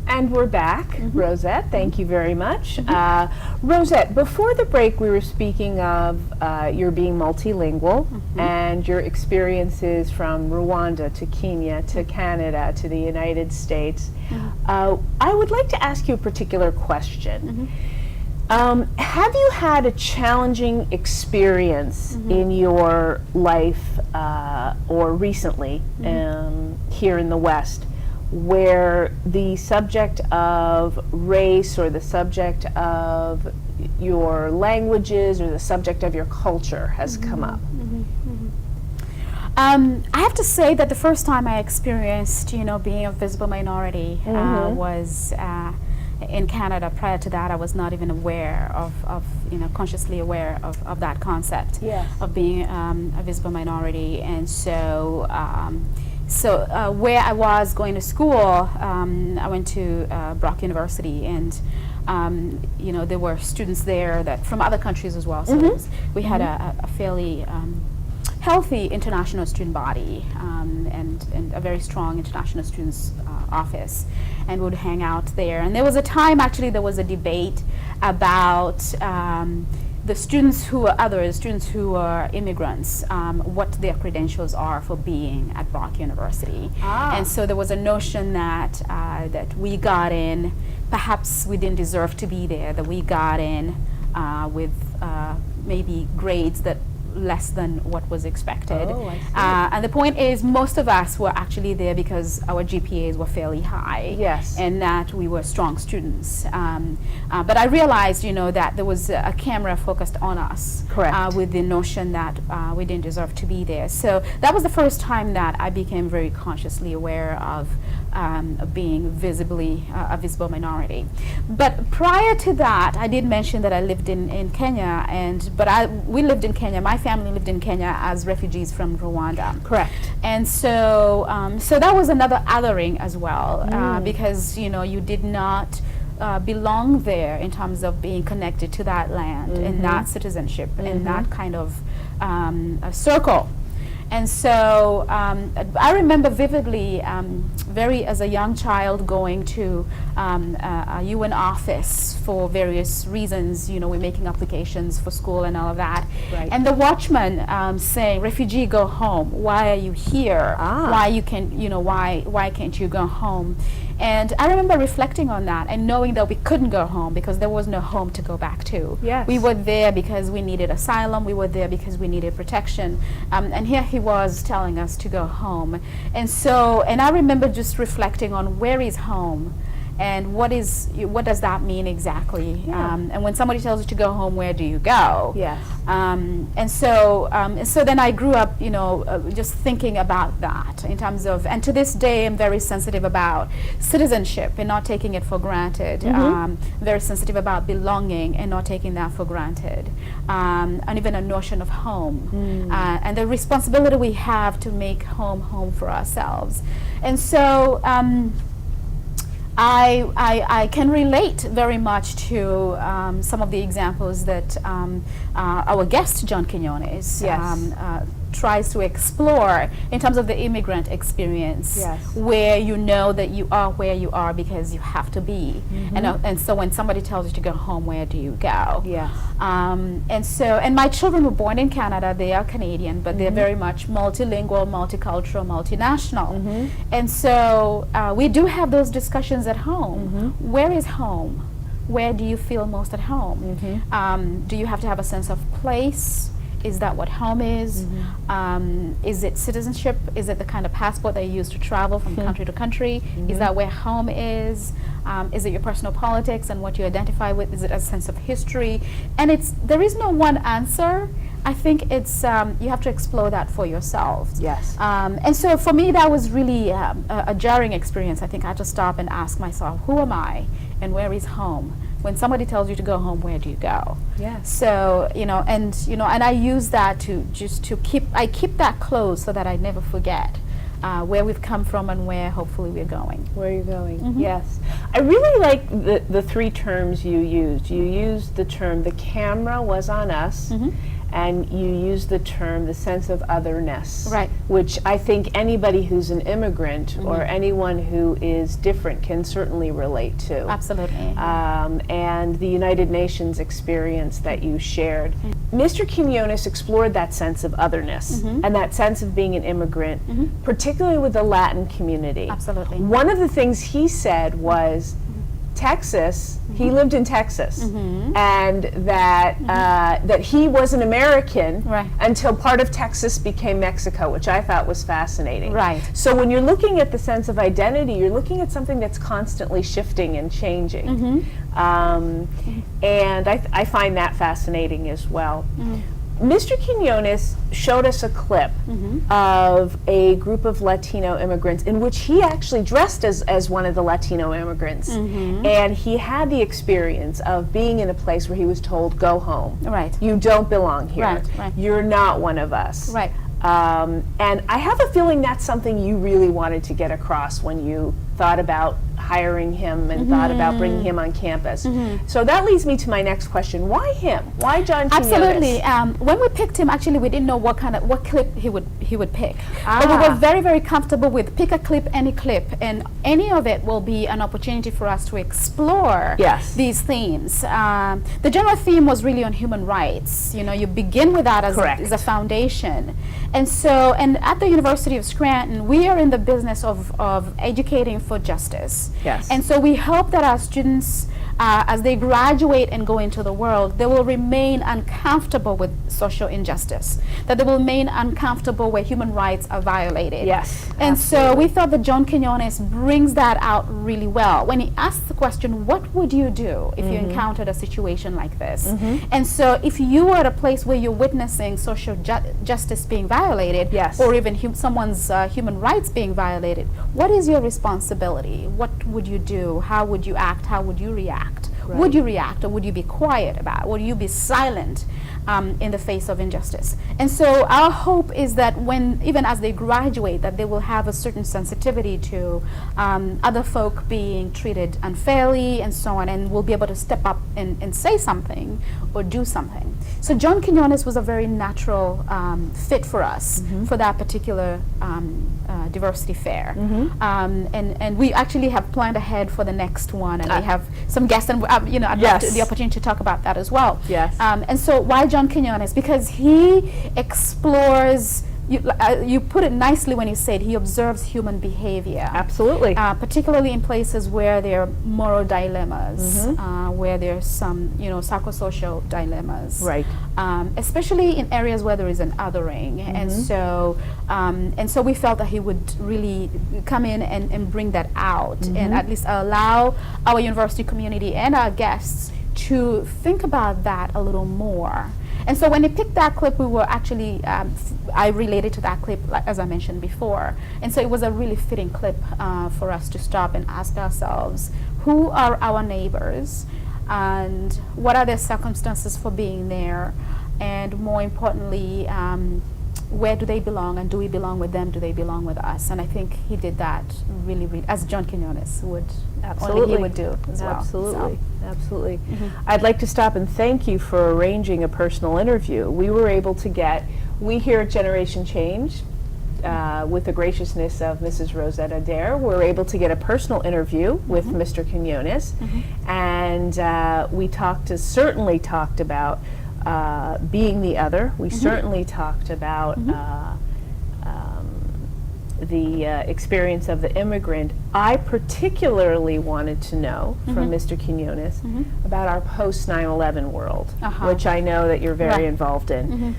And we're back. Rosette, thank you very much. Rosette, before the break we were speaking of your being multilingual and your experiences from Rwanda to Kenya to Canada to the United States. I would like to ask you a particular question. Have you had a challenging experience in your life or recently here in the West where the subject of race or the subject of your languages or the subject of your culture has come up? I have to say that the first time I experienced, being a visible minority was in Canada. Prior to that, I was not even aware of consciously aware of that concept of being a visible minority. And so, where I was going to school, I went to Brock University, and there were students there that from other countries as well. So we had a fairly healthy international student body and a very strong international students office, and would hang out there. And there was a time, actually, there was a debate about the students who are immigrants, what their credentials are for being at Brock University. And so there was a notion that that we got in, perhaps we didn't deserve to be there, that we got in with maybe grades that less than what was expected. And the point is, most of us were actually there because our GPAs were fairly high. And that we were strong students. But I realized, that there was a camera focused on us. With the notion that we didn't deserve to be there. So that was the first time that I became very consciously aware of being visibly a visible minority. But prior to that, I did mention that I lived in Kenya, we lived in Kenya. My family lived in Kenya as refugees from Rwanda. And so, so that was another othering as well, because you did not belong there in terms of being connected to that land and that citizenship and that kind of a circle. And so I remember vividly, as a young child, going to a UN office for various reasons. We're making applications for school and all of that. And the watchman saying, "Refugee, go home. Why are you here? Why can't you go home?" And I remember reflecting on that and knowing that we couldn't go home because there was no home to go back to. We were there because we needed asylum. We were there because we needed protection. And here he was telling us to go home. And so, and I remember just reflecting on where is home and what does that mean exactly? And when somebody tells you to go home, where do you go? And so then I grew up, just thinking about that in terms of, and to this day I'm very sensitive about citizenship and not taking it for granted. Very sensitive about belonging and not taking that for granted. And even a notion of home and the responsibility we have to make home for ourselves. And so I can relate very much to some of the examples that our guest, John Quinones, tries to explore in terms of the immigrant experience, where you know that you are where you are because you have to be. And so when somebody tells you to go home, where do you go? And my children were born in Canada. They are Canadian, but they're very much multilingual, multicultural, multinational. And so we do have those discussions at home. Where is home? Where do you feel most at home? Do you have to have a sense of place? Is that what home is? Is it citizenship? Is it the kind of passport that you use to travel from country to country? Is that where home is? Is it your personal politics and what you identify with? Is it a sense of history? And there is no one answer. I think it's you have to explore that for yourselves. And so for me, that was really a jarring experience. I think I had to stop and ask myself, who am I and where is home? When somebody tells you to go home, where do you go? So and I use that to keep that close so that I never forget where we've come from and where hopefully we're going. Where you're going, yes. I really like the three terms you used. You used the term, the camera was on us, and you use the term the sense of otherness, Right. which I think anybody who's an immigrant or anyone who is different can certainly relate to. Absolutely. And the United Nations experience that you shared. Mr. Quinones explored that sense of otherness and that sense of being an immigrant, particularly with the Latin community. Absolutely. One of the things he said was Texas, he lived in Texas, and that that he was an American Right. until part of Texas became Mexico, which I thought was fascinating. Right. So when you're looking at the sense of identity, you're looking at something that's constantly shifting and changing. And I find that fascinating as well. Mr. Quinones showed us a clip of a group of Latino immigrants in which he actually dressed as one of the Latino immigrants. And he had the experience of being in a place where he was told, go home. Right. You don't belong here. Right, right. You're not one of us. Right. And I have a feeling that's something you really wanted to get across when you thought about hiring him and thought about bringing him on campus. So that leads me to my next question. Why him? Why John Quinones? Absolutely. When we picked him, actually, we didn't know what clip he would pick. But we were very, very comfortable with pick a clip, any clip, and any of it will be an opportunity for us to explore these themes. The general theme was really on human rights. You know, you begin with that as a foundation. And so, and at the University of Scranton, we are in the business of educating for justice. Yes. And so we hope that our students, as they graduate and go into the world, they will remain uncomfortable with social injustice, that they will remain uncomfortable where human rights are violated. Yes. And so we thought that John Quinones brings that out really well when he asks the question, what would you do if you encountered a situation like this? And so if you were at a place where you're witnessing social justice being violated, or even someone's human rights being violated, what is your responsibility? What would you do? How would you act? How would you react? Right. Would you react, or would you be quiet about it? Would you be silent in the face of injustice? And so our hope is that when, even as they graduate, that they will have a certain sensitivity to other folk being treated unfairly and so on, and will be able to step up and say something or do something. So John Quinones was a very natural fit for us for that particular diversity fair. And we actually have planned ahead for the next one, and we have some guests, and you know, I'd love the opportunity to talk about that as well. And so why John Quinones? Because he explores, you put it nicely when you said he observes human behavior. Absolutely. Particularly in places where there are moral dilemmas, where there's some, you know, psychosocial dilemmas. Right. Especially in areas where there is an othering. And so we felt that he would really come in and bring that out, and at least allow our university community and our guests to think about that a little more. And so when he picked that clip, we were actually, I related to that clip, as I mentioned before. And so it was a really fitting clip for us to stop and ask ourselves, who are our neighbors? And what are their circumstances for being there? And more importantly, where do they belong, and do we belong with them? Do they belong with us? And I think he did that really, as John Quinones would, only he would do as well. Absolutely, absolutely. I'd like to stop and thank you for arranging a personal interview. We were able to get, we here at Generation Change, with the graciousness of Mrs. Rosette Adera, we're able to get a personal interview with Mr. Quinones, and we certainly talked about being the other. We certainly talked about the experience of the immigrant. I particularly wanted to know from Mr. Quinones about our post 9/11 world, which I know that you're very involved in.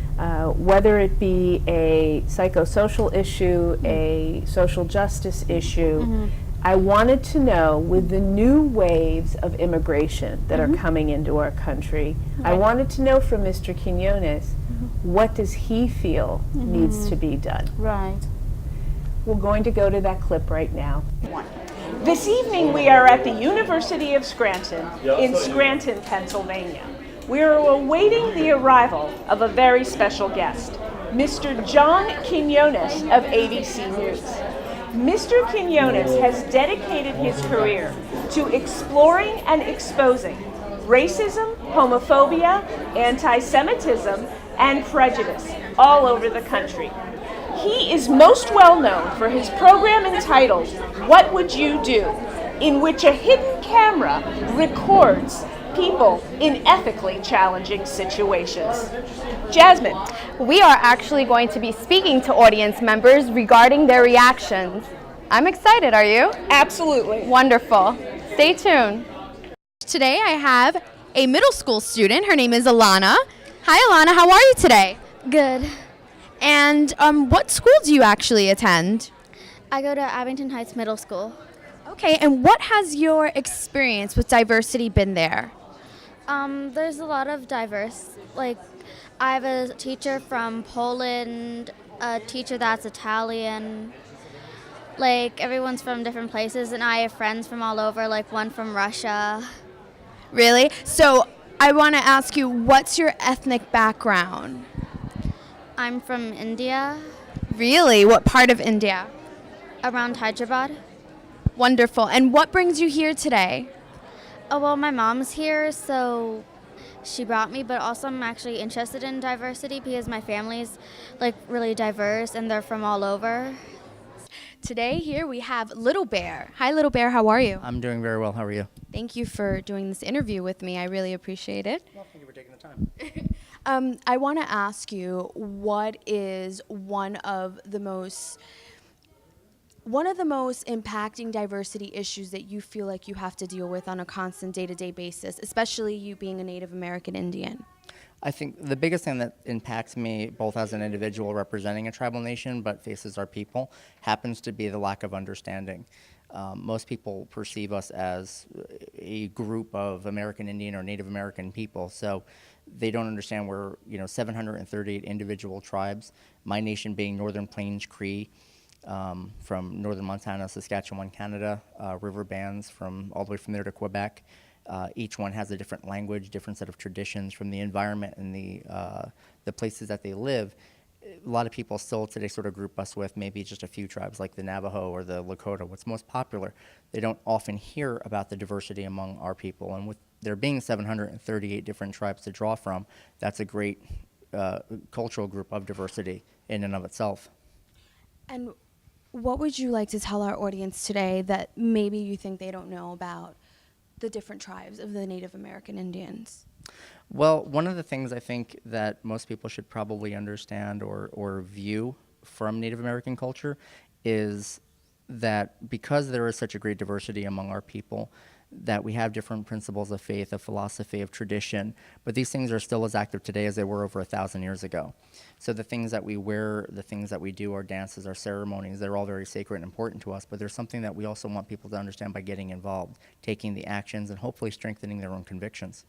Whether it be a psychosocial issue, a social justice issue, I wanted to know, with the new waves of immigration that are coming into our country, I wanted to know from Mr. Quinones, what does he feel needs to be done? Right. We're going to go to that clip right now. This evening we are at the University of Scranton in Scranton, Pennsylvania. We are awaiting the arrival of a very special guest, Mr. John Quinones of ABC News. Mr. Quinones has dedicated his career to exploring and exposing racism, homophobia, anti-Semitism, and prejudice all over the country. He is most well known for his program entitled What Would You Do?, in which a hidden camera records people in ethically challenging situations. Jasmine. We are actually going to be speaking to audience members regarding their reactions. I'm excited, are you? Absolutely. Wonderful. Stay tuned. Today I have a middle school student. Her name is Alana. Hi Alana, how are you today? Good. And what school do you actually attend? I go to Abington Heights Middle School. Okay, and what has your experience with diversity been there? There's a lot of diverse, like I have a teacher from Poland, a teacher that's Italian, like everyone's from different places, and I have friends from all over, like one from Russia. Really? So I want to ask you, what's your ethnic background? I'm from India, Really? What part of India? around Hyderabad. Wonderful. And what brings you here today? Oh, well, my mom's here, so she brought me, but also I'm actually interested in diversity because my family's like really diverse and they're from all over. Today here we have Little Bear. Hi Little Bear, how are you? I'm doing very well. How are you? Thank you for doing this interview with me. I really appreciate it. Well, thank you for taking the time. I want to ask you, what is one of the most impacting diversity issues that you feel like you have to deal with on a constant day-to-day basis, especially you being a Native American Indian? I think the biggest thing that impacts me, both as an individual representing a tribal nation, but faces our people, happens to be the lack of understanding. Most people perceive us as a group of American Indian or Native American people, so they don't understand we're 738 individual tribes. My nation being Northern Plains Cree, from northern Montana, Saskatchewan, Canada, river bands from all the way from there to Quebec. Each one has a different language, different set of traditions from the environment and the places that they live. A lot of people still today sort of group us with maybe just a few tribes like the Navajo or the Lakota, what's most popular. They don't often hear about the diversity among our people. And with there being 738 different tribes to draw from, that's a great cultural group of diversity in and of itself. And what would you like to tell our audience today that maybe you think they don't know about the different tribes of the Native American Indians? Well, one of the things I think that most people should probably understand or view from Native American culture is that because there is such a great diversity among our people, that we have different principles of faith, of philosophy, of tradition, but these things are still as active today as they were over 1,000 years ago. So the things that we wear, the things that we do, our dances, our ceremonies, they're all very sacred and important to us, but there's something that we also want people to understand by getting involved, taking the actions, and hopefully strengthening their own convictions.